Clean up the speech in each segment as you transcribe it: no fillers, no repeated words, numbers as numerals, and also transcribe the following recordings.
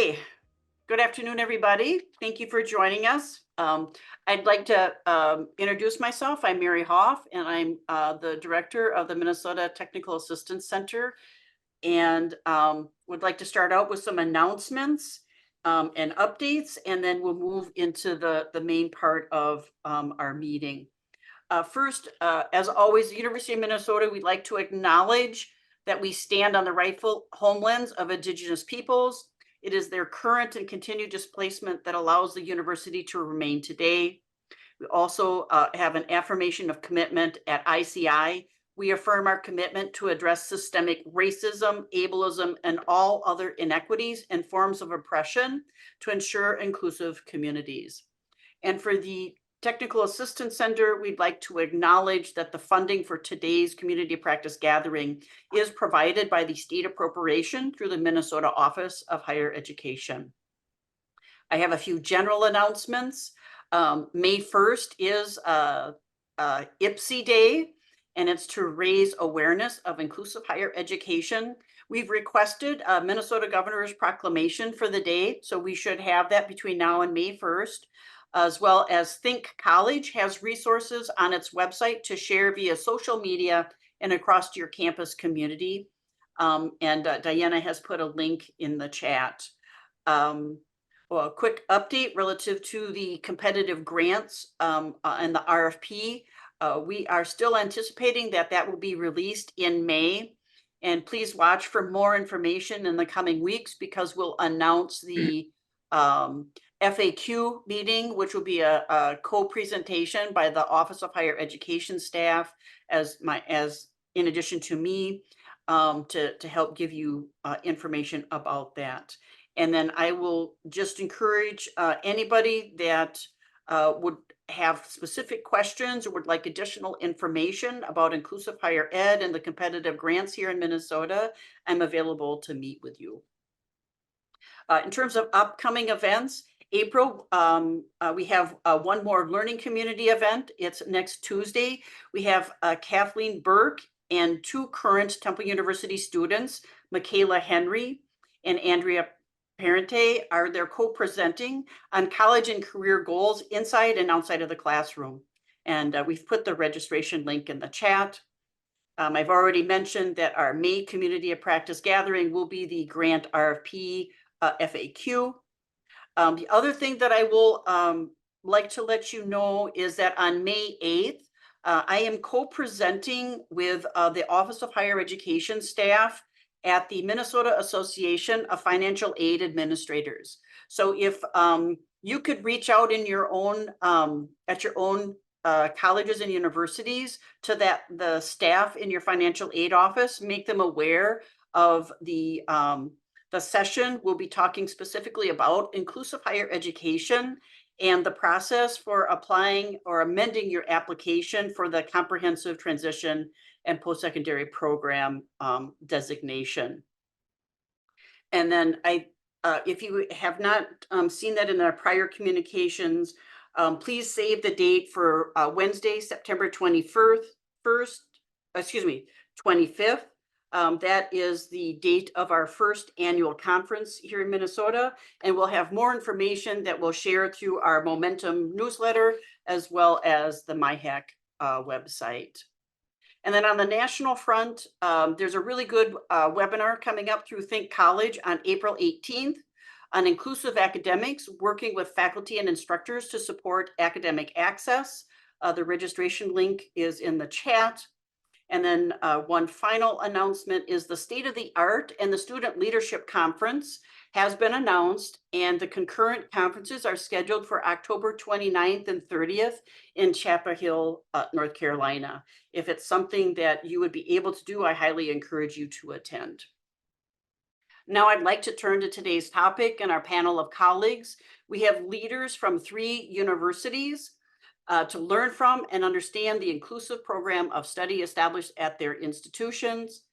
Okay, good afternoon, everybody. Thank you for joining us. I'd like to introduce myself. I'm Mary Hoff, and I'm the director of the Minnesota Technical Assistance Center, and would like to start out with some announcements and updates, and then we'll move into the main part of our meeting. First, as always, the University of Minnesota, we'd like to acknowledge that we stand on the rightful homelands of Indigenous peoples. It is their current and continued displacement that allows the university to remain today. We also have an affirmation of commitment at ICI. We affirm our commitment to address systemic racism, ableism, and all other inequities and forms of oppression to ensure inclusive communities. And for the Technical Assistance Center, we'd like to acknowledge that the funding for today's community practice gathering is provided by the state appropriation through the Minnesota Office of Higher Education. I have a few general announcements. May 1st is IPSI Day, and it's to raise awareness of inclusive higher education. We've requested a Minnesota Governor's proclamation for the day, so we should have that between now and May 1st. As well as Think College has resources on its website to share via social media and across your campus community. Diana has put a link in the chat. Well, a quick update relative to the competitive grants and the RFP. We are still anticipating that will be released in May. And please watch for more information in the coming weeks because we'll announce the FAQ meeting, which will be a co-presentation by the Office of Higher Education staff as in addition to me to help give you information about that. And then I will just encourage anybody that would have specific questions or would like additional information about inclusive higher ed and the competitive grants here in Minnesota, I'm available to meet with you. In terms of upcoming events, April, we have one more learning community event. It's next Tuesday. We have Kathleen Burke and two current Temple University students, Michaela Henry and Andrea Parente, are there co-presenting on college and career goals inside and outside of the classroom. And we've put the registration link in the chat. I've already mentioned that our May Community of Practice Gathering will be the grant RFP FAQ. The other thing that I will like to let you know is that on May 8th, I am co-presenting with the Office of Higher Education staff at the Minnesota Association of Financial Aid Administrators. So if you could reach out in your own, at your own colleges and universities to the staff in your financial aid office, make them aware of the session. We'll be talking specifically about inclusive higher education and the process for applying or amending your application for the comprehensive transition and post-secondary program designation. And then if you have not seen that in our prior communications, please save the date for Wednesday, September 25th. That is the date of our first annual conference here in Minnesota, and we'll have more information that we'll share through our Momentum newsletter as well as the MIHEC website. And then on the national front, there's a really good webinar coming up through Think College on April 18th on inclusive academics, working with faculty and instructors to support academic access. The registration link is in the chat. And then one final announcement is the State of the Art and the Student Leadership Conference has been announced, and the concurrent conferences are scheduled for October 29th and 30th in Chapel Hill, North Carolina. If it's something that you would be able to do, I highly encourage you to attend. Now I'd like to turn to today's topic and our panel of colleagues. We have leaders from 3 universities to learn from and understand the inclusive program of study established at their institutions.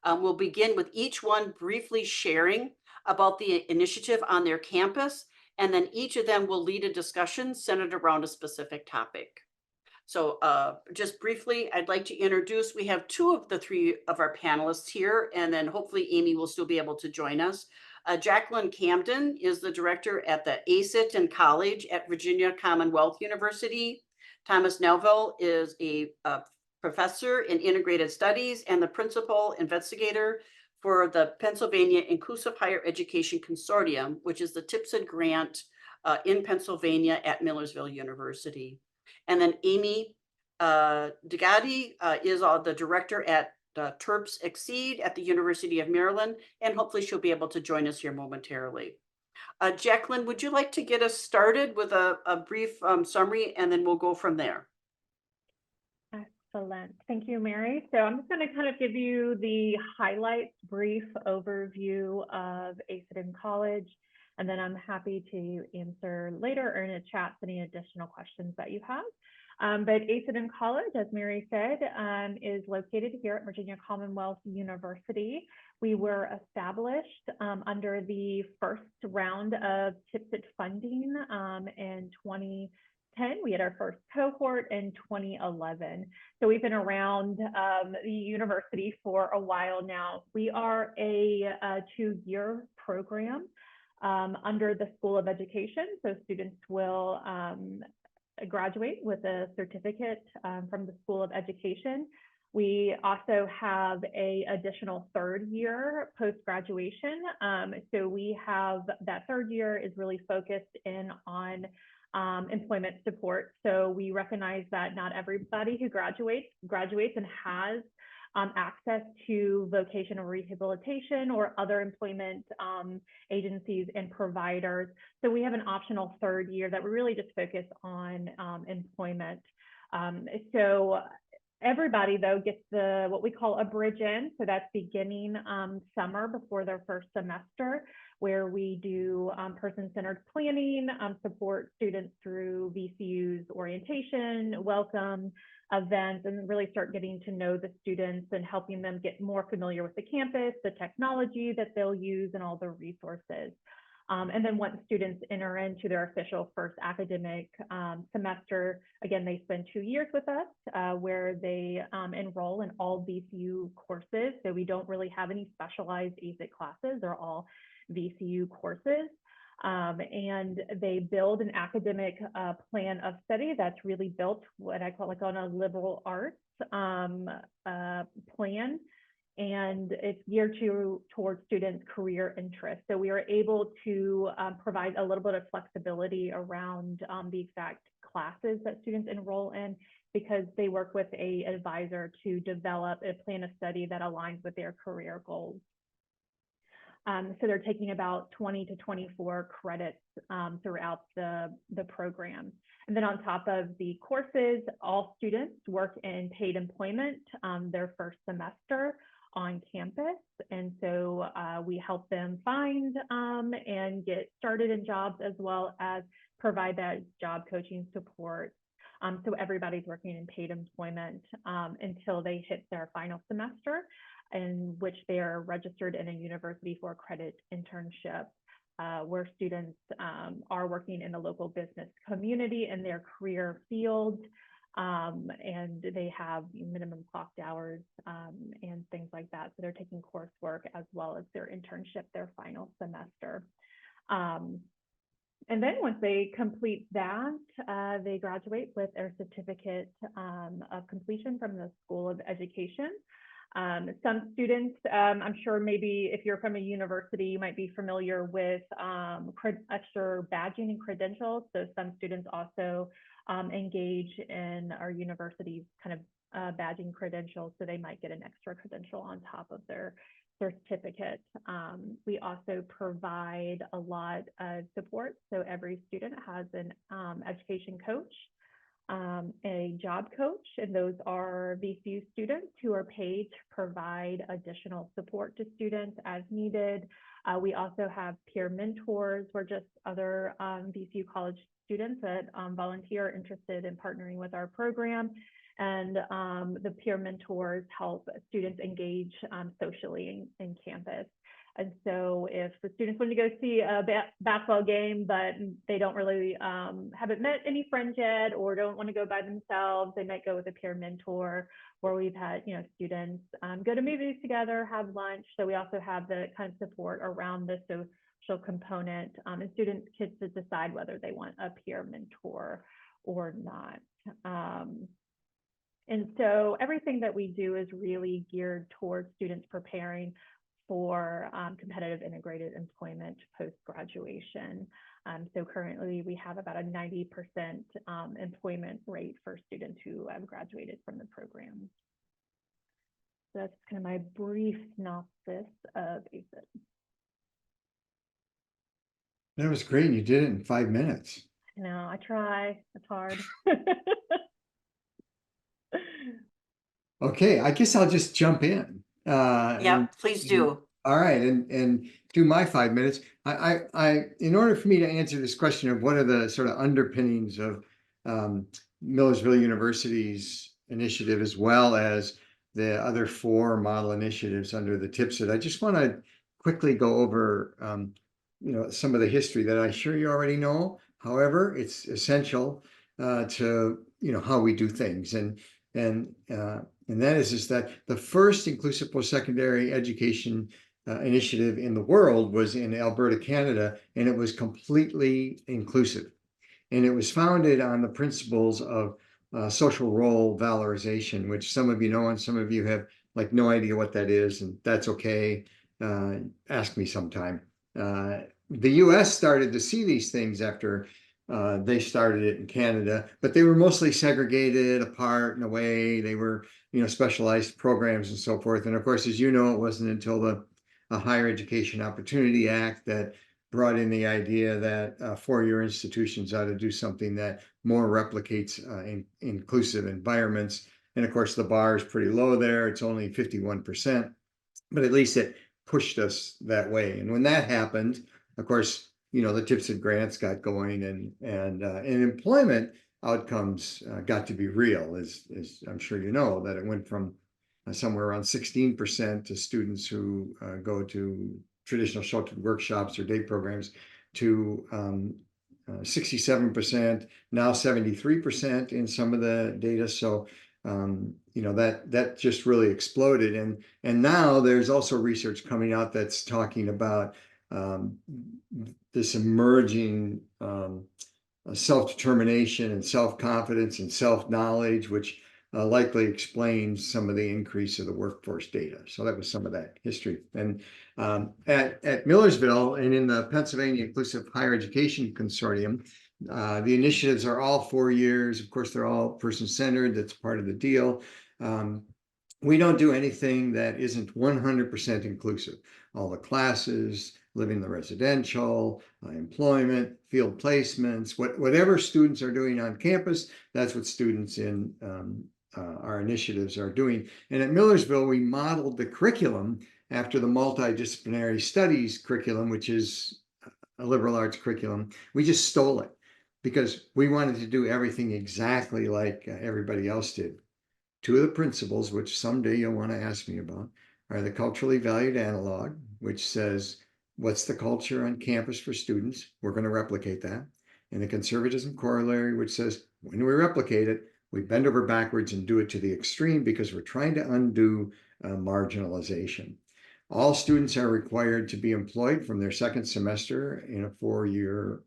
We'll begin with each one briefly sharing about the initiative on their campus, and then each of them will lead a discussion centered around a specific topic. So just briefly, I'd like to introduce, we have 2 of the 3 of our panelists here, and then hopefully Amy will still be able to join us. Jacqueline Camden is the director at the ACIT in college at Virginia Commonwealth University. Thomas Nelville is a professor in integrated studies and the principal investigator for the Pennsylvania Inclusive Higher Education Consortium, which is the TIPSID grant in Pennsylvania at Millersville University. And then Amy Degadi is the director at Terps Exceed at the University of Maryland, and hopefully she'll be able to join us here momentarily. Jacqueline, would you like to get us started with a brief summary, and then we'll go from there? Excellent. Thank you, Mary. So I'm just going to kind of give you the highlights, brief overview of ACIT in college, and then I'm happy to answer later or in a chat any additional questions that you have. But ACIT in college, as Mary said, is located here at Virginia Commonwealth University. We were established under the first round of TIPSID funding in 2010. We had our first cohort in 2011. So we've been around the university for a while now. We are a 2-year program under the School of Education. So students will graduate with a certificate from the School of Education. We also have an additional 3rd year post-graduation. So we have that 3rd year is really focused in on employment support. So we recognize that not everybody who graduates and has access to vocational rehabilitation or other employment agencies and providers. So we have an optional 3rd year that we really just focus on employment. So everybody though gets what we call a bridge in. So that's beginning summer before their first semester, where we do person-centered planning, support students through VCU's orientation, welcome, events, and really start getting to know the students and helping them get more familiar with the campus, the technology that they'll use, and all the resources. And then once students enter into their official first academic semester, again, they spend 2 years with us where they enroll in all VCU courses. So we don't really have any specialized ACIT classes. They're all VCU courses. And they build an academic plan of study that's really built what I call like on a liberal arts plan. And it's geared towards students' career interests. So we are able to provide a little bit of flexibility around the exact classes that students enroll in, because they work with an advisor to develop a plan of study that aligns with their career goals. So they're taking about 20 to 24 credits throughout the program. And then on top of the courses, all students work in paid employment their first semester on campus. And so we help them find and get started in jobs, as well as provide that job coaching support. So everybody's working in paid employment until they hit their final semester, in which they are registered in a university for a credit internship, where students are working in the local business community in their career field, and they have minimum clocked hours and things like that. So they're taking coursework as well as their internship, their final semester. And then once they complete that, they graduate with their certificate of completion from the School of Education. Some students, I'm sure maybe if you're from a university, you might be familiar with extra badging and credentials. So some students also engage in our university's kind of badging credentials. So they might get an extra credential on top of their certificate. We also provide a lot of support. So every student has an education coach, a job coach, and those are VCU students who are paid to provide additional support to students as needed. We also have peer mentors, who are just other VCU college students that volunteer interested in partnering with our program. And the peer mentors help students engage socially in campus. And so if the students want to go see a basketball game, but they don't really haven't met any friends yet, or don't want to go by themselves, they might go with a peer mentor. Or we've had students go to movies together, have lunch. So we also have the kind of support around this. So social component, and kids to decide whether they want a peer mentor or not. And so everything that we do is really geared towards students preparing for competitive integrated employment post-graduation. So currently we have about a 90% employment rate for students who have graduated from the program. So that's kind of my brief synopsis of ACID. That was great. You did it in 5 minutes. No, I try. It's hard. Okay, I guess I'll just jump in. Yeah, please do. All right, and do my 5 minutes. In order for me to answer this question of what are the sort of underpinnings of Millersville University's initiative, as well as the other 4 model initiatives under the TIPSID, I just want to quickly go over some of the history that I'm sure you already know. However, it's essential to how we do things, and that is that the first inclusive post-secondary education initiative in the world was in Alberta, Canada, and it was completely inclusive. And it was founded on the principles of social role valorization, which some of you know and some of you have like no idea what that is, and that's okay. Ask me sometime. The US started to see these things after they started it in Canada, but they were mostly segregated apart in a way. They were, specialized programs and so forth. And of course, as you know, it wasn't until the Higher Education Opportunity Act that brought in the idea that 4-year institutions ought to do something that more replicates inclusive environments. And of course, the bar is pretty low there. It's only 51%, but at least it pushed us that way. And when that happened, of course, the TIPSID grants got going, and employment outcomes got to be real, as I'm sure you know, that it went from somewhere around 16% to students who go to traditional sheltered workshops or day programs to 67%, now 73% in some of the data. So that just really exploded, and now there's also research coming out that's talking about this emerging self-determination and self-confidence and self-knowledge, which likely explains some of the increase of the workforce data. So that was some of that history. And at Millersville and in the Pennsylvania Inclusive Higher Education Consortium, the initiatives are all 4 years. Of course, they're all person-centered. That's part of the deal. We don't do anything that isn't 100% inclusive. All the classes, living the residential, employment, field placements, whatever students are doing on campus, that's what students in our initiatives are doing. And at Millersville, we modeled the curriculum after the multidisciplinary studies curriculum, which is a liberal arts curriculum. We just stole it because we wanted to do everything exactly like everybody else did. 2 of the principles, which someday you'll want to ask me about, are the culturally valued analog, which says, what's the culture on campus for students? We're going to replicate that. And the conservatism corollary, which says, when we replicate it, we bend over backwards and do it to the extreme because we're trying to undo marginalization. All students are required to be employed from their 2nd semester in a 4-year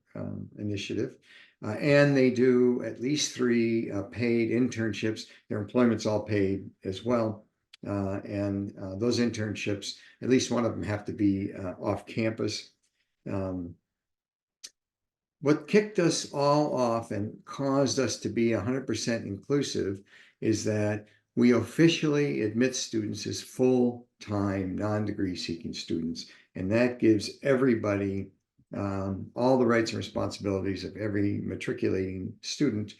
initiative. And they do at least 3 paid internships. Their employment's all paid as well. And those internships, at least one of them have to be off campus. What kicked us all off and caused us to be 100% inclusive is that we officially admit students as full-time, non-degree seeking students. And that gives everybody all the rights and responsibilities of every matriculating student.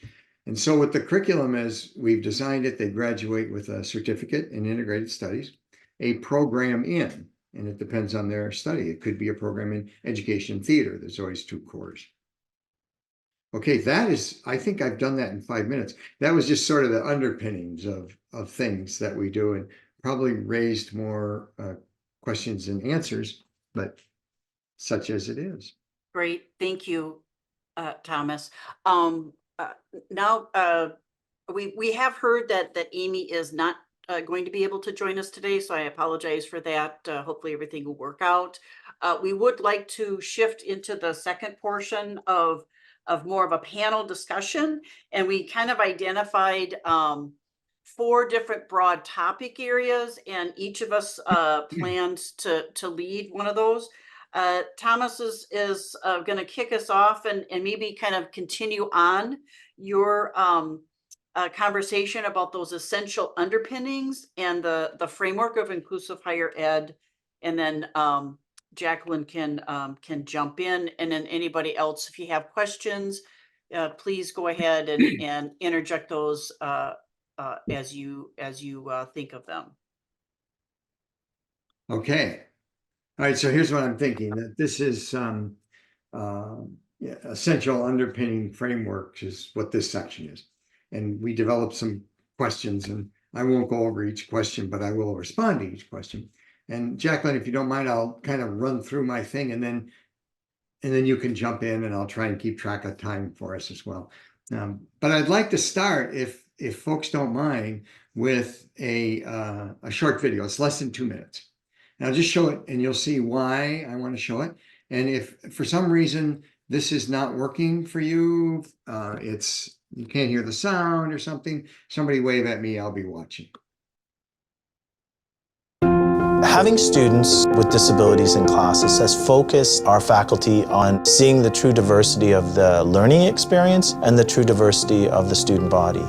And so with the curriculum as we've designed it, they graduate with a certificate in integrated studies, a program in, and it depends on their study. It could be a program in education and theater. There's always 2 cores. Okay, I think I've done that in 5 minutes. That was just sort of the underpinnings of things that we do, and probably raised more questions and answers, but such as it is. Great, thank you, Thomas. Now, we have heard that Amy is not going to be able to join us today, so I apologize for that. Hopefully everything will work out. We would like to shift into the second portion of more of a panel discussion, and we kind of identified 4 different broad topic areas, and each of us planned to lead one of those. Thomas is going to kick us off and maybe kind of continue on your conversation about those essential underpinnings and the framework of inclusive higher ed, and then Jacqueline can jump in, and then anybody else, if you have questions, please go ahead and interject those as you think of them. Okay. All right, so here's what I'm thinking, that this is essential underpinning frameworks is what this section is. And we developed some questions, and I won't go over each question, but I will respond to each question. And Jacqueline, if you don't mind, I'll kind of run through my thing, and then you can jump in, and I'll try and keep track of time for us as well. But I'd like to start, if folks don't mind, with a short video. It's less than 2 minutes. And I'll just show it, and you'll see why I want to show it. And if for some reason this is not working for you, you can't hear the sound or something, somebody wave at me, I'll be watching. Having students with disabilities in classes has focused our faculty on seeing the true diversity of the learning experience and the true diversity of the student body.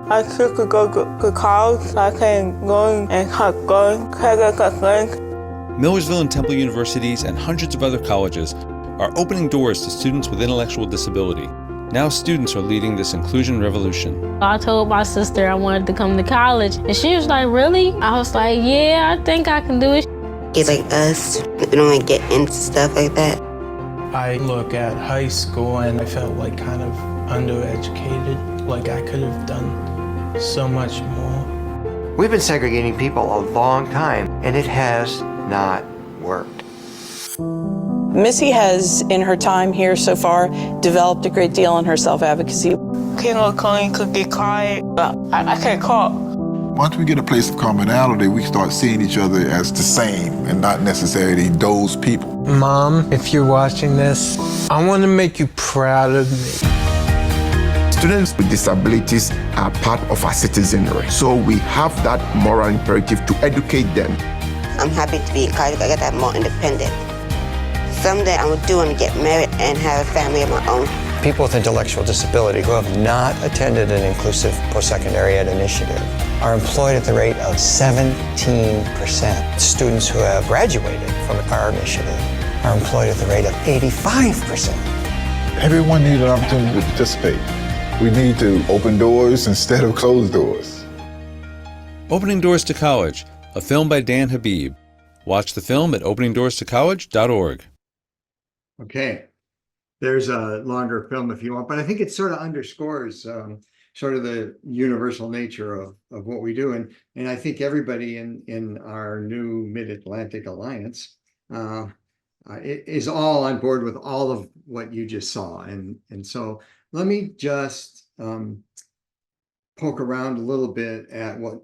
I could go to college, I can go and go. Millersville and Temple universities and hundreds of other colleges are opening doors to students with intellectual disability. Now students are leading this inclusion revolution. I told my sister I wanted to come to college, and she was like, really? I was like, yeah, I think I can do it. Kids like us, we don't get into stuff like that. I look at high school and I felt like kind of undereducated, like I could have done so much more. We've been segregating people a long time, and it has not worked. Missy has, in her time here so far, developed a great deal in her self-advocacy. King of Coin could get quiet, but I can't call. Once we get a place of commonality, we start seeing each other as the same and not necessarily those people. Mom, if you're watching this, I want to make you proud of me. Students with disabilities are part of our citizenry, so we have that moral imperative to educate them. I'm happy to be in college, I get that more independent. Someday I do want to get married and have a family of my own. People with intellectual disability who have not attended an inclusive postsecondary ed initiative are employed at the rate of 17%. Students who have graduated from our initiative are employed at the rate of 85%. Everyone needs an opportunity to participate. We need to open doors instead of close doors. Opening Doors to College, a film by Dan Habib. Watch the film at openingdoorstocollege.org. Okay, there's a longer film if you want, but I think it sort of underscores sort of the universal nature of what we do. And I think everybody in our new Mid-Atlantic Alliance is all on board with all of what you just saw. And so let me just poke around a little bit at what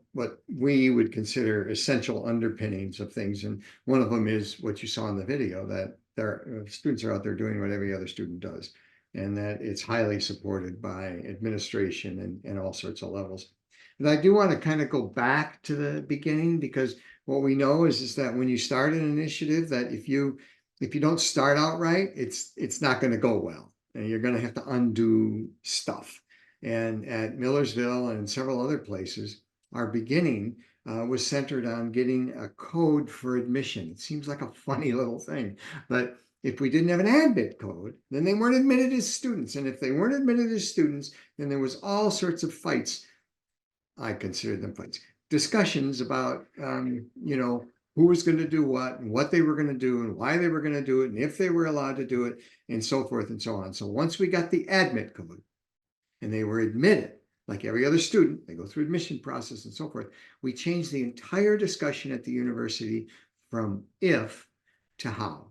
we would consider essential underpinnings of things. And one of them is what you saw in the video, that students are out there doing what every other student does, and that it's highly supported by administration and all sorts of levels. And I do want to kind of go back to the beginning, because what we know is that when you start an initiative, that if you don't start out right, it's not going to go well, and you're going to have to undo stuff. And at Millersville and several other places, our beginning was centered on getting a code for admission. It seems like a funny little thing, but if we didn't have an admit code, then they weren't admitted as students. And if they weren't admitted as students, then there was all sorts of fights. I consider them fights, discussions about, who was going to do what and what they were going to do and why they were going to do it and if they were allowed to do it and so forth and so on. So once we got the admit code and they were admitted, like every other student, they go through admission process and so forth, we changed the entire discussion at the university from if to how.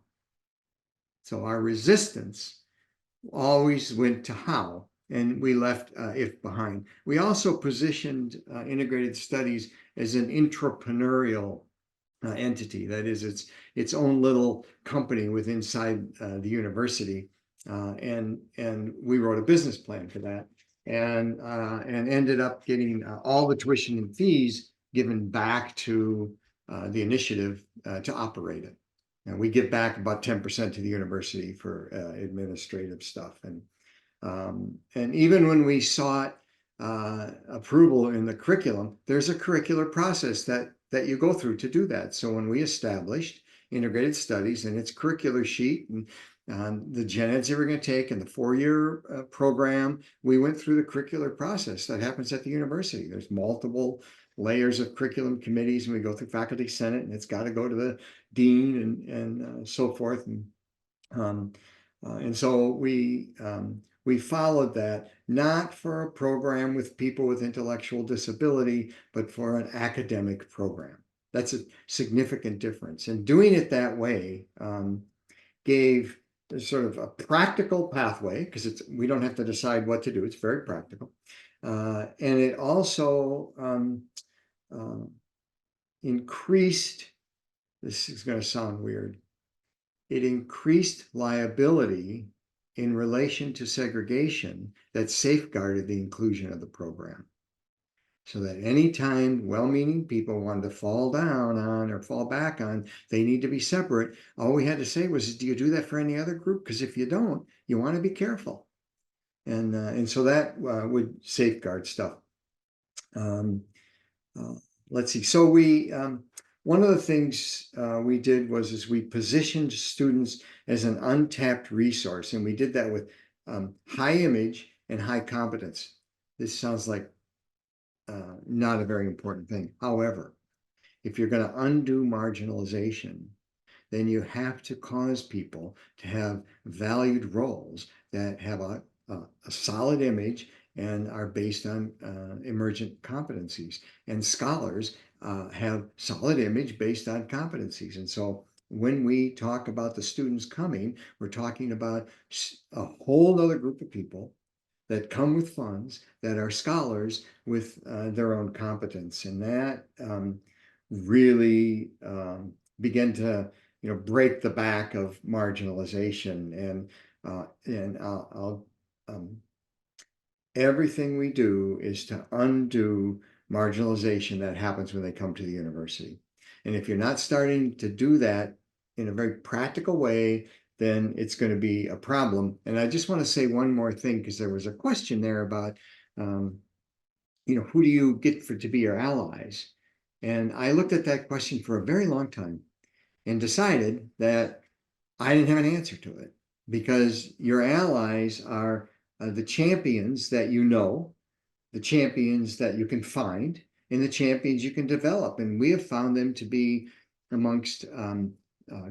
So our resistance always went to how and we left IF behind. We also positioned integrated studies as an entrepreneurial entity. That is, its own little company within inside the university, and we wrote a business plan for that, and ended up getting all the tuition and fees given back to the initiative to operate it. And we give back about 10% to the university for administrative stuff, and even when we sought approval in the curriculum, there's a curricular process that you go through to do that. So when we established integrated studies and its curricular sheet and the gen eds that we're going to take and the 4-year program, we went through the curricular process that happens at the university. There's multiple layers of curriculum committees, and we go through faculty senate, and it's got to go to the dean and so forth. And so we followed that, not for a program with people with intellectual disability, but for an academic program. That's a significant difference. And doing it that way gave sort of a practical pathway, because we don't have to decide what to do. It's very practical. And it also increased, this is going to sound weird, it increased liability in relation to segregation that safeguarded the inclusion of the program. So that anytime well-meaning people wanted to fall down on or fall back on, they need to be separate, all we had to say was, do you do that for any other group? Because if you don't, you want to be careful. And so that would safeguard stuff. Let's see. So one of the things we did was we positioned students as an untapped resource, and we did that with high image and high competence. This sounds like not a very important thing. However, if you're going to undo marginalization, then you have to cause people to have valued roles that have a solid image and are based on emergent competencies. And scholars have solid image based on competencies. And so when we talk about the students coming, we're talking about a whole other group of people that come with funds, that are scholars with their own competence. And that really began to break the back of marginalization. And everything we do is to undo marginalization that happens when they come to the university. And if you're not starting to do that in a very practical way, then it's going to be a problem. And I just want to say one more thing, because there was a question there about, who do you get to be your allies? And I looked at that question for a very long time and decided that I didn't have an answer to it, because your allies are the champions that you know, the champions that you can find, and the champions you can develop. And we have found them to be amongst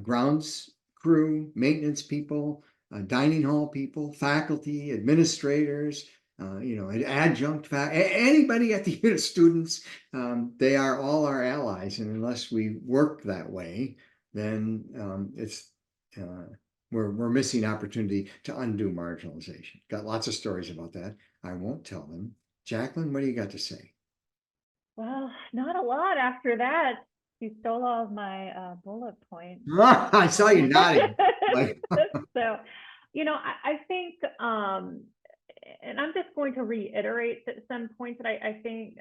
grounds crew, maintenance people, dining hall people, faculty, administrators, adjunct anybody at the unit, students. They are all our allies, and unless we work that way, then we're missing opportunity to undo marginalization. Got lots of stories about that. I won't tell them. Jacqueline, what do you got to say? Well, not a lot after that. You stole all of my bullet points. I saw you nodding. So, I think, and I'm just going to reiterate some points that I think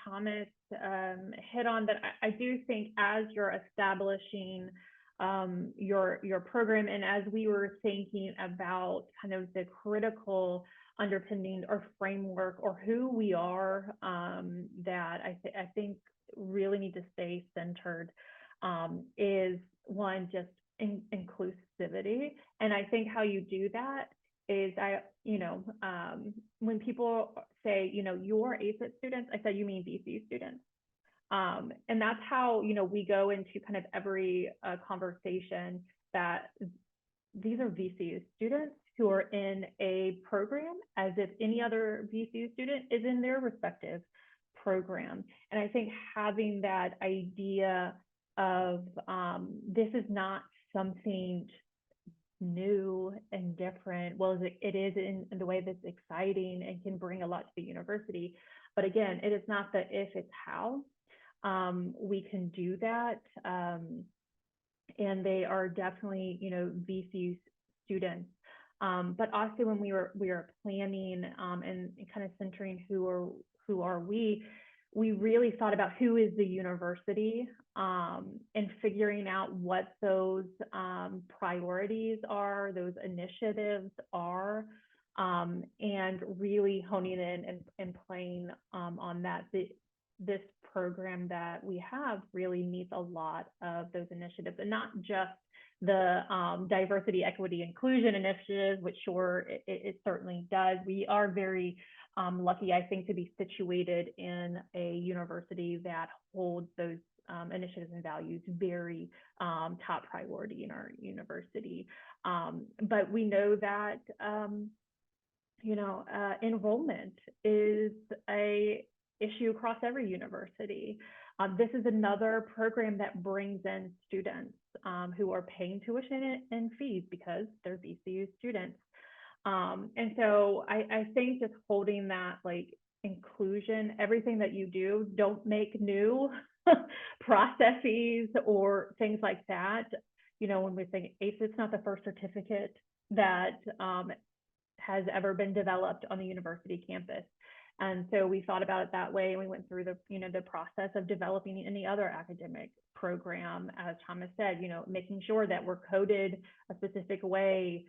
Thomas hit on, that I do think as you're establishing your program, and as we were thinking about kind of the critical underpinning or framework or who we are, that I think really need to stay centered, is one, just inclusivity. And I think how you do that is when people say, you're ACIT students, I said, you mean VC students. And that's how, we go into kind of every conversation, that these are VCU students who are in a program as if any other VCU student is in their respective program. And I think having that idea of this is not something new and different. Well, it is in the way that's exciting and can bring a lot to the university. But again, it is not the if, it's how we can do that. And they are definitely, you know, VCU students. But also when we were planning and kind of centering who are we really thought about who is the university and figuring out what those priorities are, those initiatives are, and really honing in and playing on that. This program that we have really meets a lot of those initiatives, and not just the diversity, equity, inclusion initiatives, which sure, it certainly does. We are very lucky, I think, to be situated in a university that holds those initiatives and values very top priority in our university. But we know that, you know, enrollment is a issue across every university. This is another program that brings in students who are paying tuition and fees because they're VCU students. And so I think just holding that like inclusion, everything that you do, don't make new processes or things like that. You know, when we think ACE, it's not the first certificate that has ever been developed on the university campus. And so we thought about it that way, and we went through the, you know, the process of developing any other academic program, as Thomas said, you know, making sure that we're coded a specific way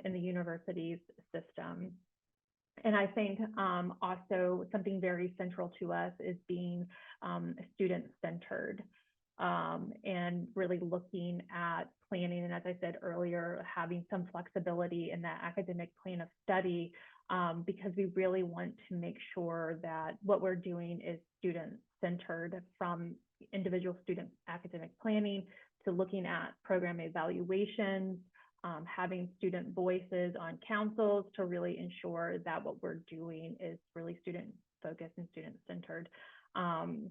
in the university's system. And I think also something very central to us is being student-centered and really looking at planning. And as I said earlier, having some flexibility in that academic plan of study, because we really want to make sure that what we're doing is student-centered, from individual student academic planning to looking at program evaluations, having student voices on councils to really ensure that what we're doing is really student-focused and student-centered. And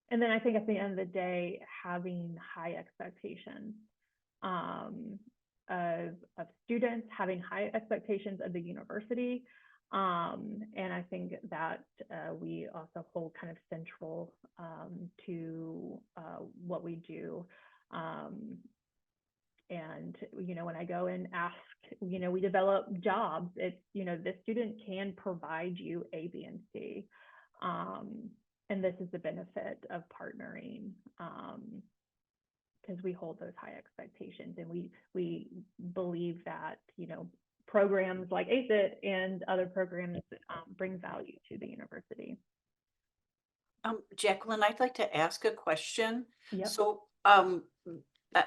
then I think at the end of the day, having high expectations of students, having high expectations of the university. And I think that we also hold kind of central to what we do. And, you know, when I go and ask, you know, we develop jobs, it's, you know, this student can provide you A, B, and C. And this is the benefit of partnering, because we hold those high expectations, and we believe that, you know, programs like ACET and other programs bring value to the university. Jacqueline, I'd like to ask a question. Yep. So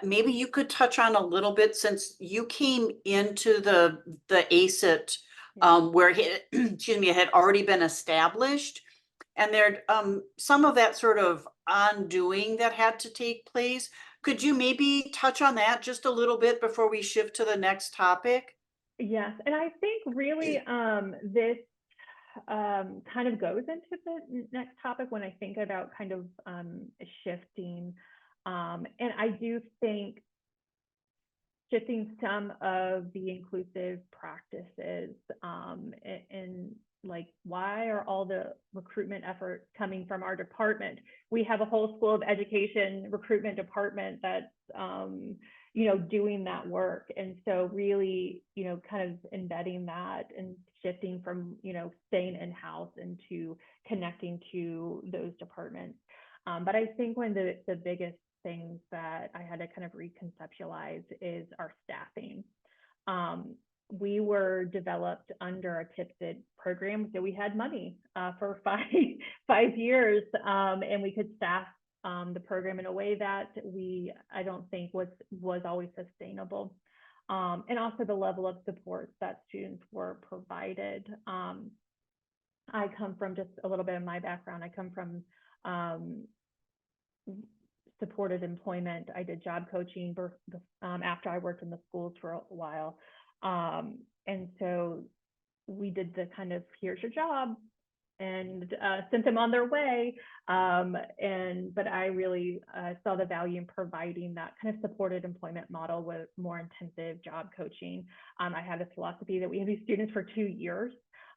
maybe you could touch on a little bit, since you came into the ACET where excuse me, it had already been established, and there some of that sort of undoing that had to take place. Could you maybe touch on that just a little bit before we shift to the next topic? Yes, and I think really this kind of goes into the next topic when I think about kind of shifting. And I do think shifting some of the inclusive practices and like, why are all the recruitment efforts coming from our department? We have a whole School of Education recruitment department that's, you know, doing that work. And so really, you know, kind of embedding that and shifting from, you know, staying in-house into connecting to those departments. But I think one of the biggest things that I had to kind of reconceptualize is our staffing. We were developed under a TIPSID program, so we had money for five years, and we could staff the program in a way that I don't think was always sustainable. And also the level of support that students were provided. I come from, just a little bit of my background, I come from supported employment. I did job coaching after I worked in the schools for a while. And so we did the kind of, here's your job, sent them on their way. But I really saw the value in providing that kind of supported employment model with more intensive job coaching. I had this philosophy that we have these students for 2 years,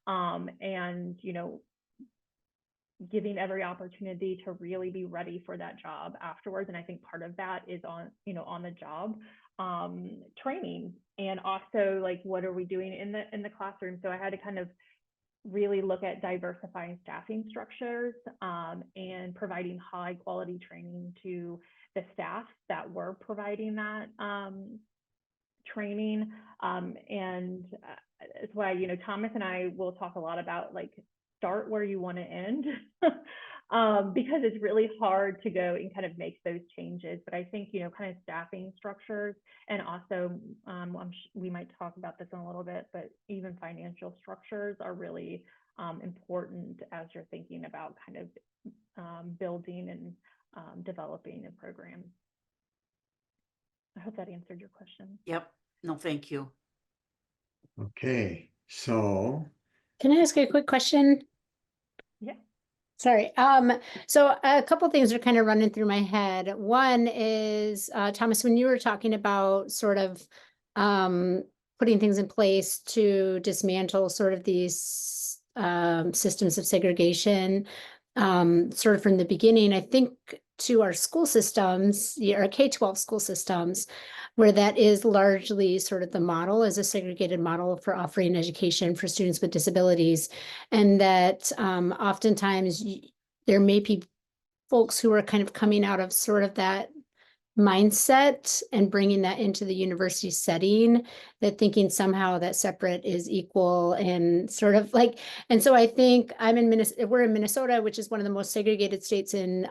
and giving every opportunity to really be ready for that job afterwards. And I think part of that is on the job training, and also like, what are we doing in the classroom? So I had to kind of really look at diversifying staffing structures and providing high quality training to the staff that were providing that training. And it's why, Thomas and I will talk a lot about like, start where you want to end, because it's really hard to go and kind of make those changes. But I think, kind of staffing structures, and also we might talk about this in a little bit, but even financial structures are really important as you're thinking about kind of building and developing a program. I hope that answered your question. Yep. No, thank you. Okay, so. Can I ask you a quick question? Yeah. Sorry. So a couple things are kind of running through my head. One is, Thomas, when you were talking about sort of putting things in place to dismantle sort of these systems of segregation, sort of from the beginning, I think to our school systems, our K-12 school systems, where that is largely sort of the model, as a segregated model for offering education for students with disabilities. And that oftentimes there may be folks who are kind of coming out of sort of that mindset and bringing that into the university setting, that thinking somehow that separate is equal, and sort of like, and so I think we're in Minnesota, which is one of the most segregated states in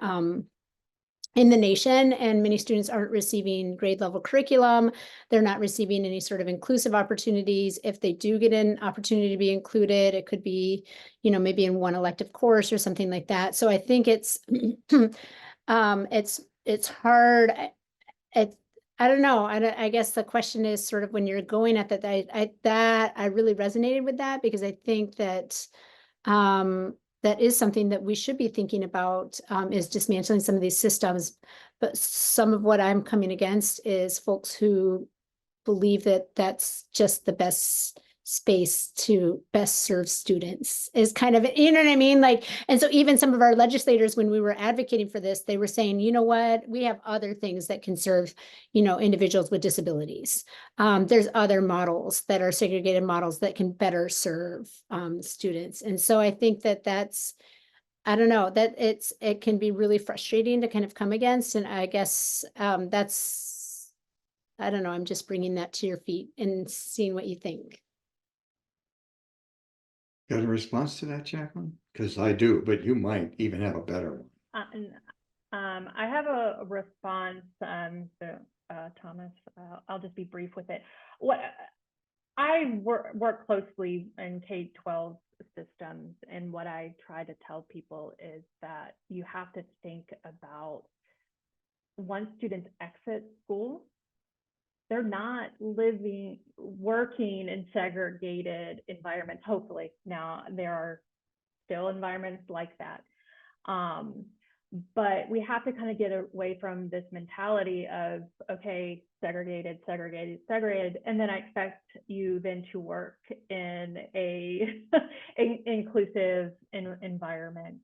the nation, and many students aren't receiving grade level curriculum. They're not receiving any sort of inclusive opportunities. If they do get an opportunity to be included, it could be, maybe in one elective course or something like that. So I think it's it's hard. I don't know. I guess the question is sort of when you're going at that, I really resonated with that, because I think that that is something that we should be thinking about, is dismantling some of these systems. But some of what I'm coming against is folks who believe that that's just the best space to best serve students, is kind of, you know what I mean? Like, and so even some of our legislators, when we were advocating for this, they were saying, you know what, we have other things that can serve, individuals with disabilities. There's other models that are segregated models that can better serve students. And so I think that that's, I don't know, that it can be really frustrating to kind of come against. And I guess that's, I don't know, I'm just bringing that to your feet and seeing what you think. Got a response to that, Jacqueline? Because I do, but you might even have a better one. I have a response. Thomas, I'll just be brief with it. I work closely in K-12 systems, and what I try to tell people is that you have to think about, once students exit school, they're not working in segregated environments, hopefully. Now, there are still environments like that. But we have to kind of get away from this mentality of, okay, segregated, and then I expect you then to work in a inclusive environment.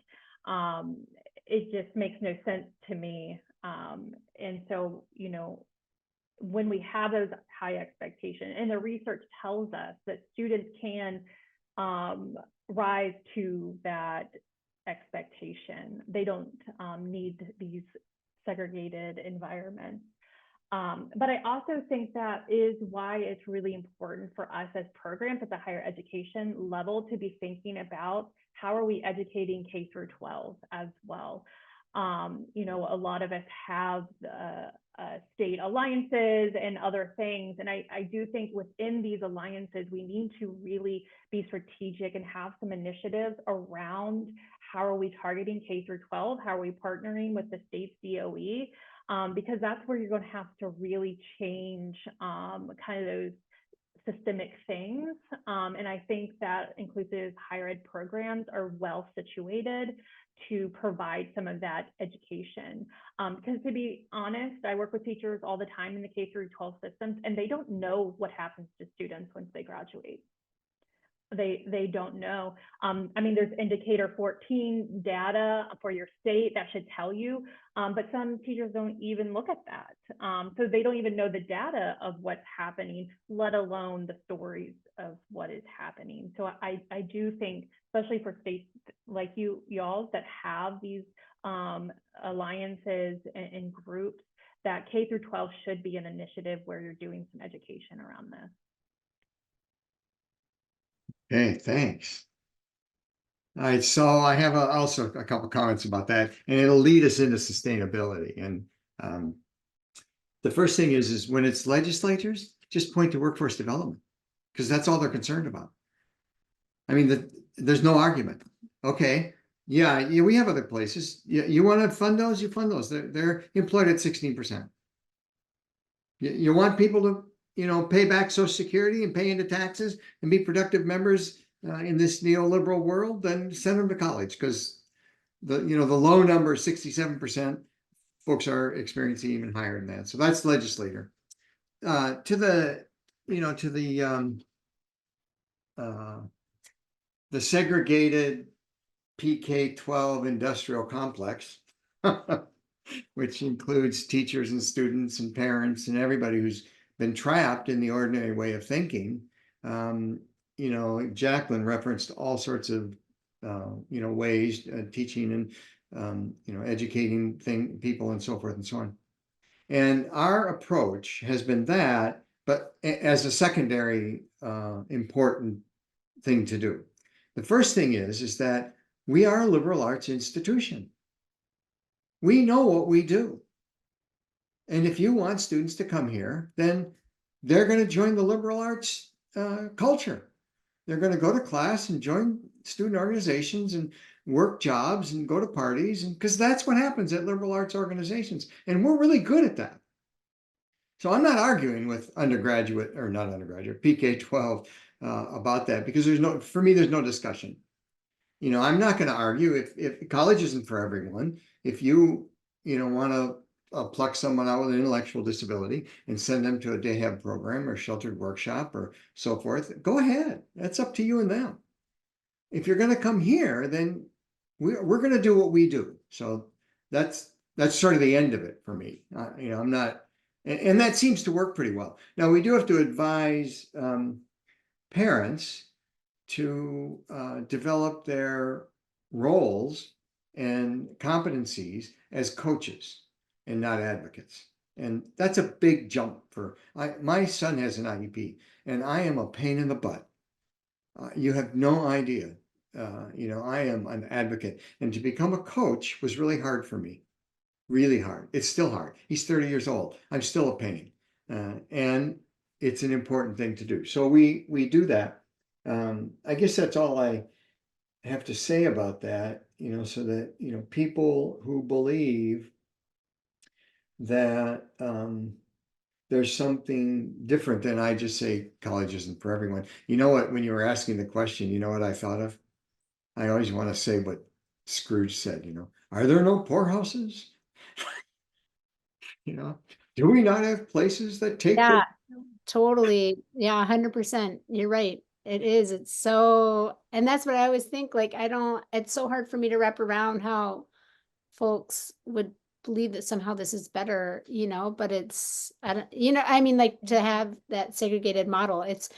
It just makes no sense to me. And so, when we have those high expectations, and the research tells us that students can rise to that expectation, they don't need these segregated environments. But I also think that is why it's really important for us as programs at the higher education level to be thinking about how are we educating K through 12 as well. A lot of us have state alliances and other things. And I do think within these alliances, we need to really be strategic and have some initiatives around how are we targeting K through 12? How are we partnering with the state's DOE? Because that's where you're going to have to really change kind of those systemic things. And I think that inclusive higher ed programs are well situated to provide some of that education. Because to be honest, I work with teachers all the time in the K through 12 systems, and they don't know what happens to students once they graduate. They don't know. I mean, there's indicator 14 data for your state that should tell you, but some teachers don't even look at that. So they don't even know the data of what's happening, let alone the stories of what is happening. So I do think, especially for states like y'all that have these alliances and groups, that K through 12 should be an initiative where you're doing some education around this. Okay, thanks. All right, so I have also a couple comments about that, and it'll lead us into sustainability. And the first thing is when it's legislators, just point to workforce development, because that's all they're concerned about. I mean, there's no argument. Okay, yeah, we have other places. You want to fund those, you fund those. They're employed at 16%. You want people to, pay back Social Security and pay into taxes and be productive members in this neoliberal world, then send them to college, because the low number, 67%, folks are experiencing even higher than that. So that's legislator. To the segregated PK-12 industrial complex, which includes teachers and students and parents and everybody who's been trapped in the ordinary way of thinking. Jacqueline referenced all sorts of ways, teaching and educating people and so forth and so on. And our approach has been that, but as a secondary important thing to do. The first thing is that we are a liberal arts institution. We know what we do. And if you want students to come here, then they're going to join the liberal arts culture. They're going to go to class and join student organizations and work jobs and go to parties, and because that's what happens at liberal arts organizations. And we're really good at that. So I'm not arguing with undergraduate or not undergraduate, PK-12 about that, because for me, there's no discussion. I'm not going to argue if college isn't for everyone. If you want to pluck someone out with an intellectual disability and send them to a day have program or sheltered workshop or so forth, go ahead. That's up to you and them. If you're going to come here, then we're going to do what we do. So that's sort of the end of it for me. I'm not, and that seems to work pretty well. Now we do have to advise parents to develop their roles and competencies as coaches and not advocates. And that's a big jump for, my son has an IEP and I am a pain in the butt. You have no idea. I am an advocate, and to become a coach was really hard for me. Really hard. It's still hard. He's 30 years old. I'm still a pain. And it's an important thing to do. So we do that. I guess that's all I have to say about that, so that, people who believe that there's something different than I just say college isn't for everyone. You know what, when you were asking the question, you know what I thought of? I always want to say what Scrooge said, are there no poorhouses? Do we not have places that take Yeah, totally. Yeah, 100%. You're right. It is. It's so, and that's what I always think, it's so hard for me to wrap around how folks would believe that somehow this is better, but it's, to have that segregated model, it's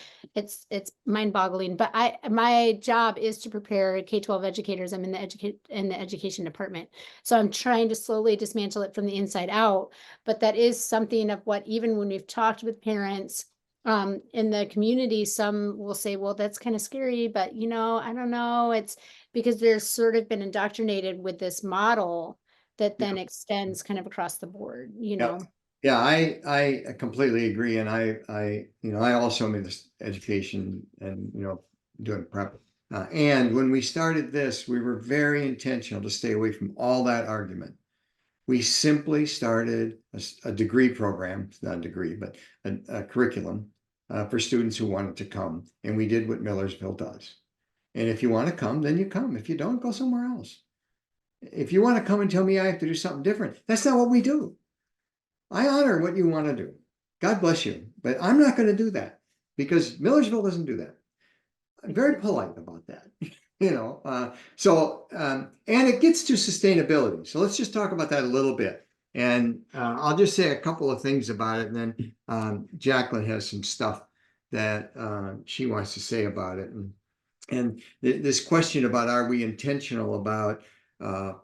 mind boggling. But my job is to prepare K-12 educators. I'm in the education department. So I'm trying to slowly dismantle it from the inside out. But that is something of what, even when we've talked with parents, in the community, some will say, well, that's kind of scary, but I don't know. It's because they're sort of been indoctrinated with this model that then extends kind of across the board, Yeah, I completely agree. And I also made this education and, doing prep. And when we started this, we were very intentional to stay away from all that argument. We simply started a degree program, not a degree, but a curriculum for students who wanted to come. And we did what Millersville does. And if you want to come, then you come. If you don't, go somewhere else. If you want to come and tell me I have to do something different, that's not what we do. I honor what you want to do. God bless you. But I'm not going to do that because Millersville doesn't do that. I'm very polite about that. And it gets to sustainability. So let's just talk about that a little bit. And I'll just say a couple of things about it. And then Jacqueline has some stuff that she wants to say about it. And this question about, are we intentional about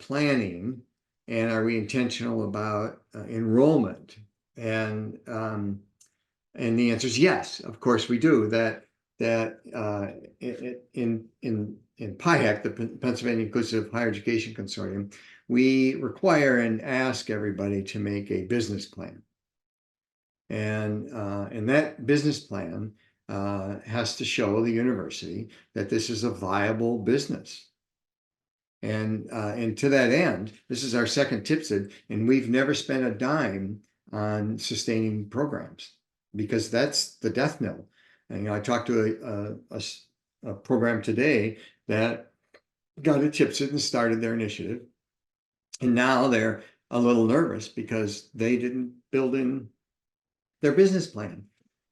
planning, and are we intentional about enrollment? And the answer is yes, of course we do. That in MIHEC, the Pennsylvania Inclusive Higher Education Consortium, we require and ask everybody to make a business plan. And that business plan has to show the university that this is a viable business. And to that end, this is our second TIPSID, and we've never spent a dime on sustaining programs because that's the death knell. And I talked to a program today that got a TIPSID and started their initiative. And now they're a little nervous because they didn't build in their business plan.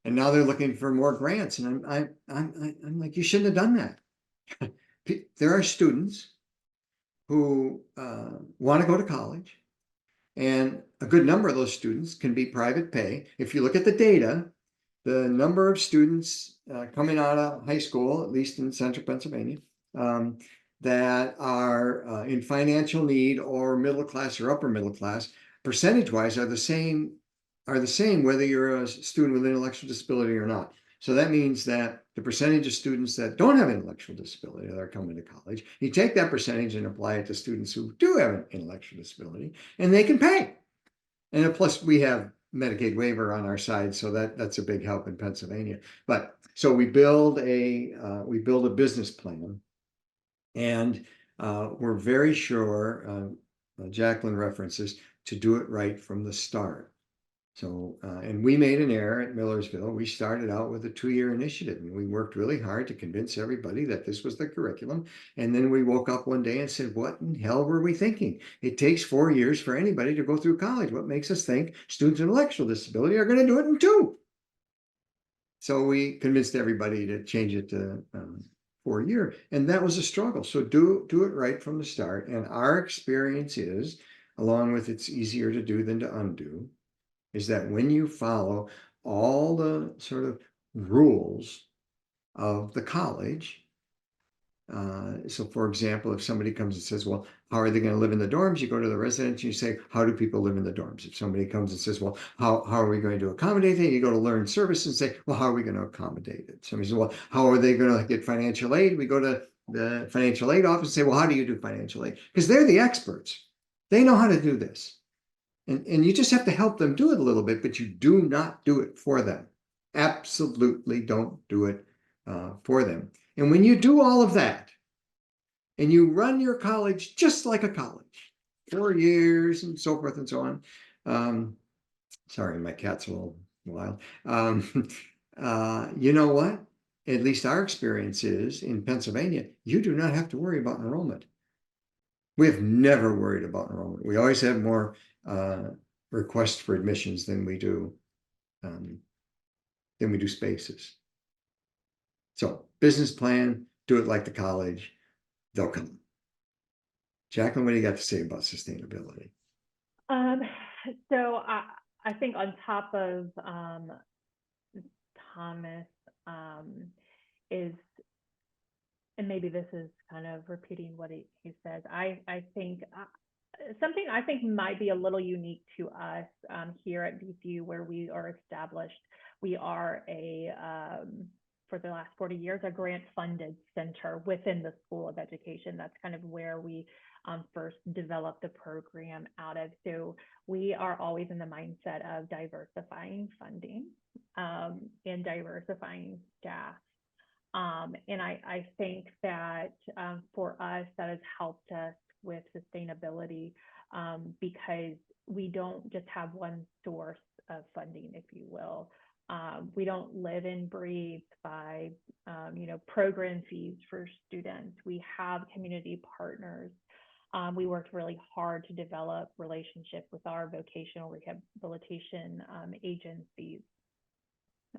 And now they're looking for more grants. And I'm like, you shouldn't have done that. There are students who want to go to college. And a good number of those students can be private pay. If you look at the data, the number of students coming out of high school, at least in central Pennsylvania, that are in financial need or middle class or upper middle class, percentage-wise are the same whether you're a student with intellectual disability or not. So that means that the percentage of students that don't have intellectual disability that are coming to college, you take that percentage and apply it to students who do have an intellectual disability, and they can pay. And plus, we have Medicaid waiver on our side, so that's a big help in Pennsylvania. But so we build a business plan, and we're very sure, Jacqueline references, to do it right from the start. So, and we made an error at Millersville. We started out with a 2-year initiative, and we worked really hard to convince everybody that this was the curriculum. And then we woke up one day and said, what in hell were we thinking? It takes 4 years for anybody to go through college. What makes us think students with intellectual disability are going to do it in 2? So we convinced everybody to change it to 4 year. And that was a struggle. So do it right from the start. And our experience is, along with it's easier to do than to undo, is that when you follow all the sort of rules of the college, so for example, if somebody comes and says, well, how are they going to live in the dorms? You go to the residence and you say, how do people live in the dorms? If somebody comes and says, well, how are we going to accommodate it? You go to learn service and say, well, how are we going to accommodate it? Somebody says, well, how are they going to get financial aid? We go to the financial aid office and say, well, how do you do financial aid? Because they're the experts. They know how to do this. And you just have to help them do it a little bit, but you do not do it for them. Absolutely don't do it for them. And when you do all of that, and you run your college just like a college, 4 years and so forth and so on. Sorry, my cat's a little wild. You know what? At least our experience is in Pennsylvania, you do not have to worry about enrollment. We have never worried about enrollment. We always have more requests for admissions than we do spaces. So business plan, do it like the college, they'll come. Jacqueline, what do you got to say about sustainability? So I think on top of Thomas is, and maybe this is kind of repeating what he says, I think something I think might be a little unique to us here at BCU, where we are established. We are for the last 40 years, a grant-funded center within the School of Education. That's kind of where we first developed the program out of. So we are always in the mindset of diversifying funding and diversifying staff. And I think that for us, that has helped us with sustainability because we don't just have one source of funding, if you will. We don't live and breathe by, program fees for students. We have community partners. We worked really hard to develop relationships with our vocational rehabilitation agencies.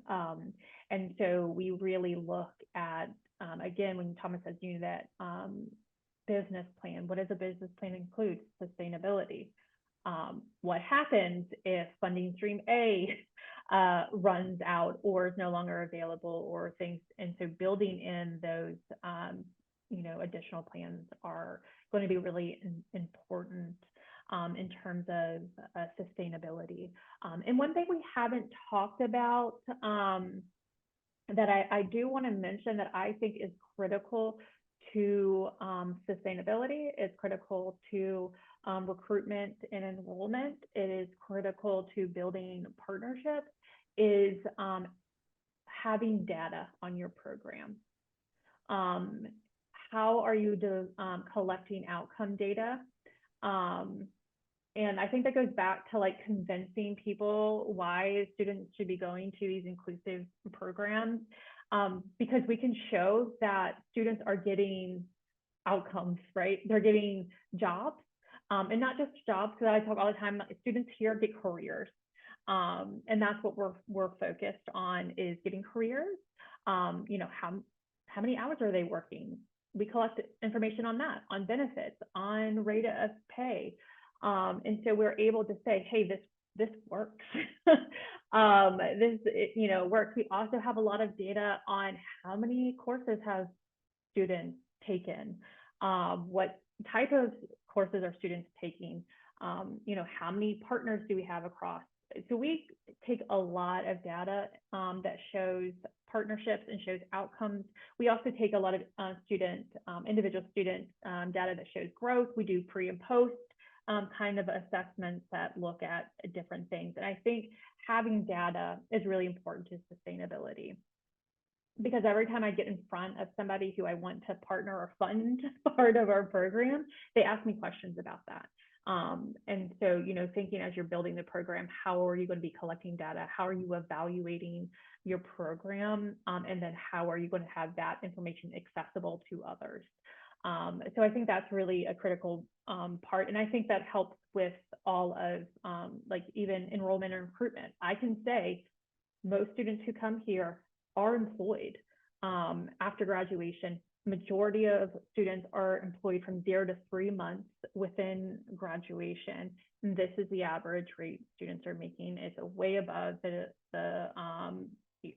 And so we really look at, again, when Thomas says, that business plan, what does a business plan include? Sustainability. What happens if funding stream A runs out or is no longer available or things? And so building in those, additional plans are going to be really important in terms of sustainability. And one thing we haven't talked about that I do want to mention that I think is critical to sustainability, is critical to recruitment and enrollment, it is critical to building partnerships, is having data on your program. How are you collecting outcome data? And I think that goes back to like convincing people why students should be going to these inclusive programs, because we can show that students are getting outcomes, right? They're getting jobs, and not just jobs, because I talk all the time, students here get careers. And that's what we're focused on, is getting careers. How many hours are they working? We collect information on that, on benefits, on rate of pay. And so we're able to say, hey, this works. This works. We also have a lot of data on how many courses have students taken, what type of courses are students taking, how many partners do we have across. So we take a lot of data that shows partnerships and shows outcomes. We also take a lot of individual student data that shows growth. We do pre and post kind of assessments that look at different things. And I think having data is really important to sustainability, because every time I get in front of somebody who I want to partner or fund part of our program, they ask me questions about that. And so, thinking as you're building the program, how are you going to be collecting data? How are you evaluating your program? And then how are you going to have that information accessible to others? So I think that's really a critical part. And I think that helps with all of even enrollment and recruitment. I can say most students who come here are employed after graduation. Majority of students are employed from 0 to 3 months within graduation. And this is the average rate students are making. It's way above the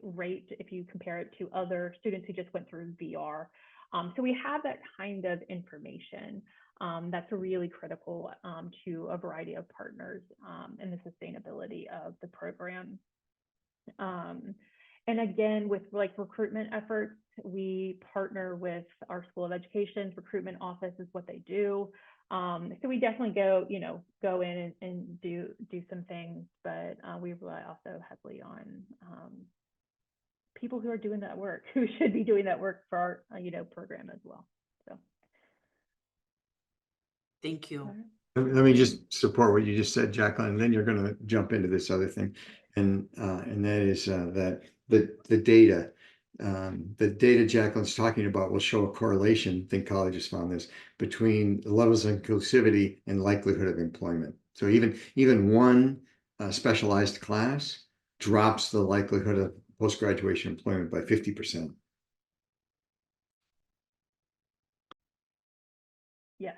rate if you compare it to other students who just went through VR. So we have that kind of information that's really critical to a variety of partners in the sustainability of the program. And again, with recruitment efforts, we partner with our School of Education's recruitment office is what they do. So we definitely go in and do some things, but we rely also heavily on people who are doing that work, who should be doing that work for our program as well. So thank you. Let me just support what you just said, Jacqueline, and then you're going to jump into this other thing, and that is that the data Jacqueline's talking about will show a correlation. I think colleges found this, between the levels of inclusivity and likelihood of employment. So even one specialized class drops the likelihood of post-graduation employment by 50%. Yes,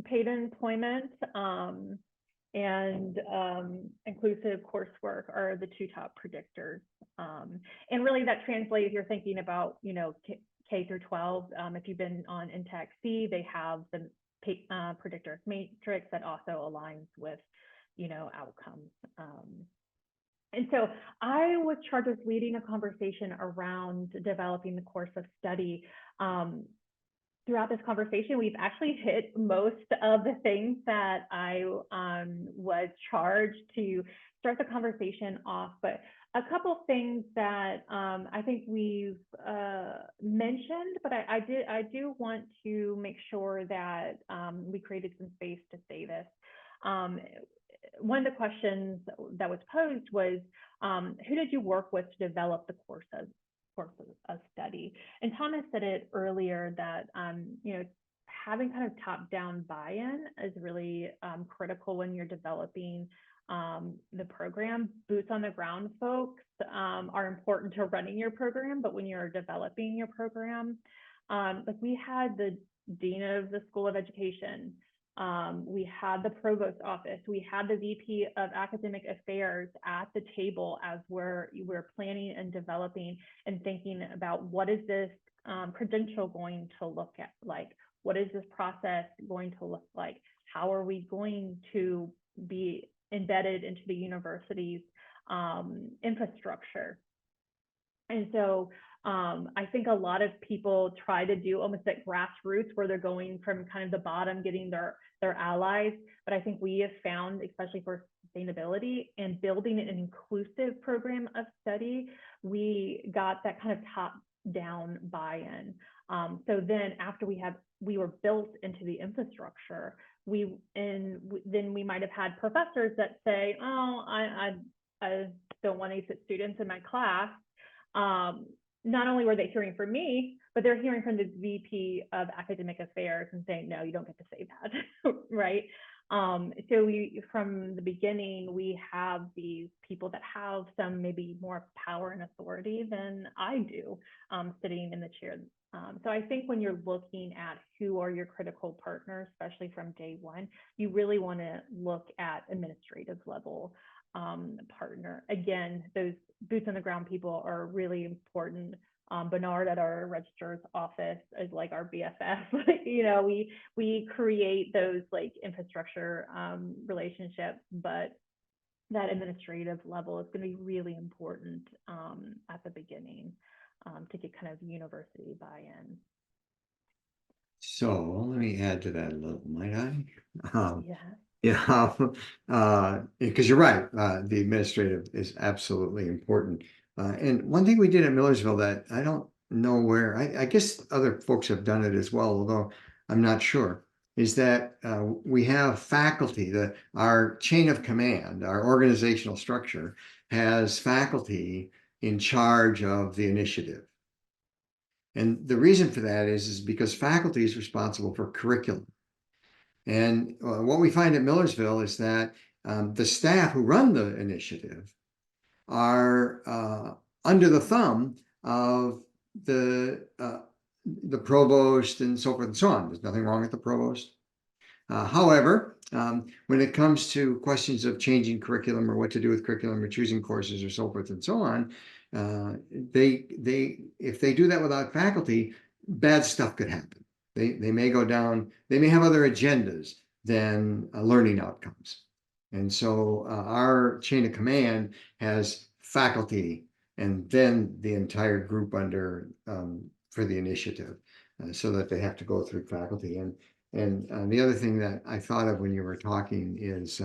paid employment and inclusive coursework are the two top predictors. And really that translates, you're thinking about, K through 12. If you've been on Intech C, they have the predictor matrix that also aligns with, outcomes. And so I was charged with leading a conversation around developing the course of study. Throughout this conversation, we've actually hit most of the things that I was charged to start the conversation off, but a couple things that I think we've mentioned, but I do want to make sure that we created some space to say this. One of the questions that was posed was, who did you work with to develop the course of study? And Thomas said it earlier that, you know, having kind of top-down buy-in is really critical when you're developing the program. Boots on the ground folks are important to running your program, but when you're developing your program, like we had the Dean of the School of Education, we had the Provost Office, we had the VP of Academic Affairs at the table as we're planning and developing and thinking about what is this credential going to look at like? What is this process going to look like? How are we going to be embedded into the university's infrastructure? And so I think a lot of people try to do almost that grassroots where they're going from kind of the bottom, getting their allies. But I think we have found, especially for sustainability and building an inclusive program of study, we got that kind of top-down buy-in. So then after we were built into the infrastructure, then we might have had professors that say, oh, I don't want to sit students in my class. Not only were they hearing from me, but they're hearing from the VP of Academic Affairs and saying, no, you don't get to say that, right? So from the beginning, we have these people that have some maybe more power and authority than I do, sitting in the chair. So I think when you're looking at who are your critical partners, especially from day one, you really want to look at administrative level partner. Again, those boots on the ground people are really important. Bernard at our registrar's office is like our BFF. You know, we create those like infrastructure relationships, but that administrative level is going to be really important at the beginning to get kind of university buy-in. So let me add to that a little, might I? Yeah. Yeah, because you're right. The administrative is absolutely important. And one thing we did at Millersville that I don't know where, I guess other folks have done it as well, although I'm not sure, is that we have faculty, our chain of command, our organizational structure has faculty in charge of the initiative. And the reason for that is because faculty is responsible for curriculum. And what we find at Millersville is that the staff who run the initiative are under the thumb of the provost and so forth and so on. There's nothing wrong with the provost. However, when it comes to questions of changing curriculum or what to do with curriculum or choosing courses or so forth and so on, if they do that without faculty, bad stuff could happen. They may go down, they may have other agendas than learning outcomes. And so our chain of command has faculty and then the entire group under for the initiative so that they have to go through faculty. And the other thing that I thought of when you were talking is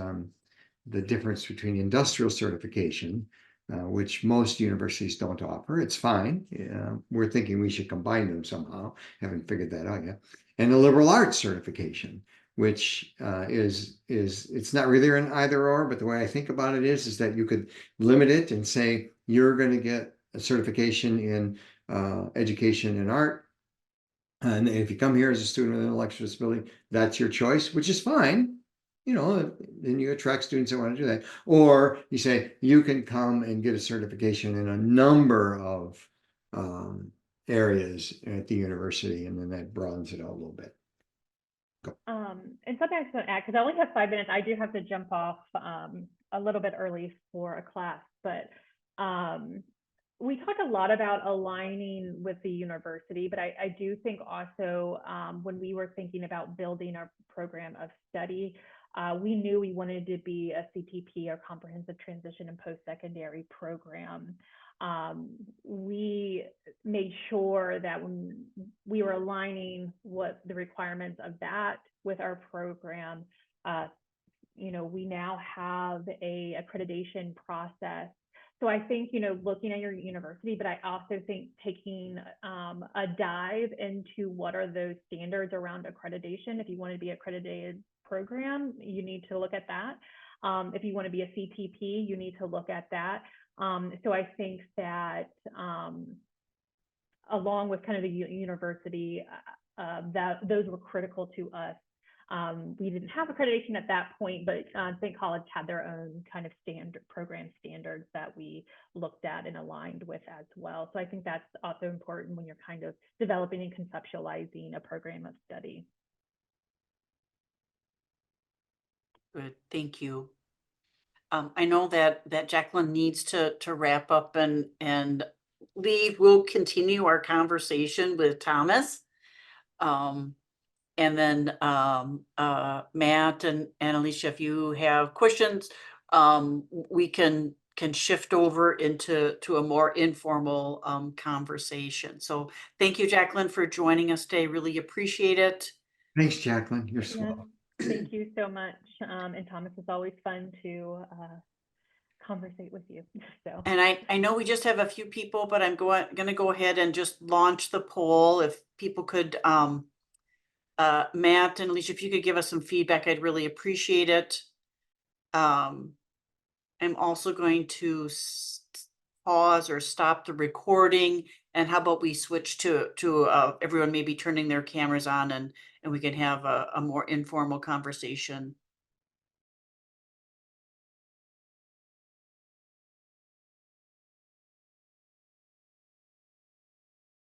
the difference between industrial certification, which most universities don't offer. It's fine. We're thinking we should combine them somehow. Haven't figured that out yet. And the liberal arts certification, which it's not really an either or, but the way I think about it is that you could limit it and say you're going to get a certification in education and art. And if you come here as a student with an intellectual disability, that's your choice, which is fine. You know, then you attract students that want to do that. Or you say you can come and get a certification in a number of areas at the university, and then that broadens it out a little bit. Go. And something I just want to add, because I only have 5 minutes, I do have to jump off a little bit early for a class, but we talk a lot about aligning with the university, but I do think also when we were thinking about building our program of study, we knew we wanted to be a CTP, or comprehensive transition and post-secondary program. We made sure that when we were aligning what the requirements of that with our program, you know, we now have a accreditation process. So I think, you know, looking at your university, but I also think taking a dive into what are those standards around accreditation. If you want to be accredited program, you need to look at that. If you want to be a CTP, you need to look at that. So I think that along with kind of the university, that those were critical to us. We didn't have accreditation at that point, but St. College had their own kind of program standards that we looked at and aligned with as well. So I think that's also important when you're kind of developing and conceptualizing a program of study. Good, thank you. I know that Jacqueline needs to wrap up and leave. We'll continue our conversation with Thomas. And then Matt and Alicia, if you have questions, we can shift over into a more informal swedition. So thank you, Jacqueline, for joining us today. Really appreciate it. Thanks, Jacqueline. You're swell. Thank you so much. And Thomas, it's always fun to conversate with you. So. And I know we just have a few people, but I'm going to go ahead and just launch the poll. If people could, Matt and Alicia, if you could give us some feedback, I'd really appreciate it. I'm also going to pause or stop the recording. And how about we switch to everyone maybe turning their cameras on and we can have a more informal conversation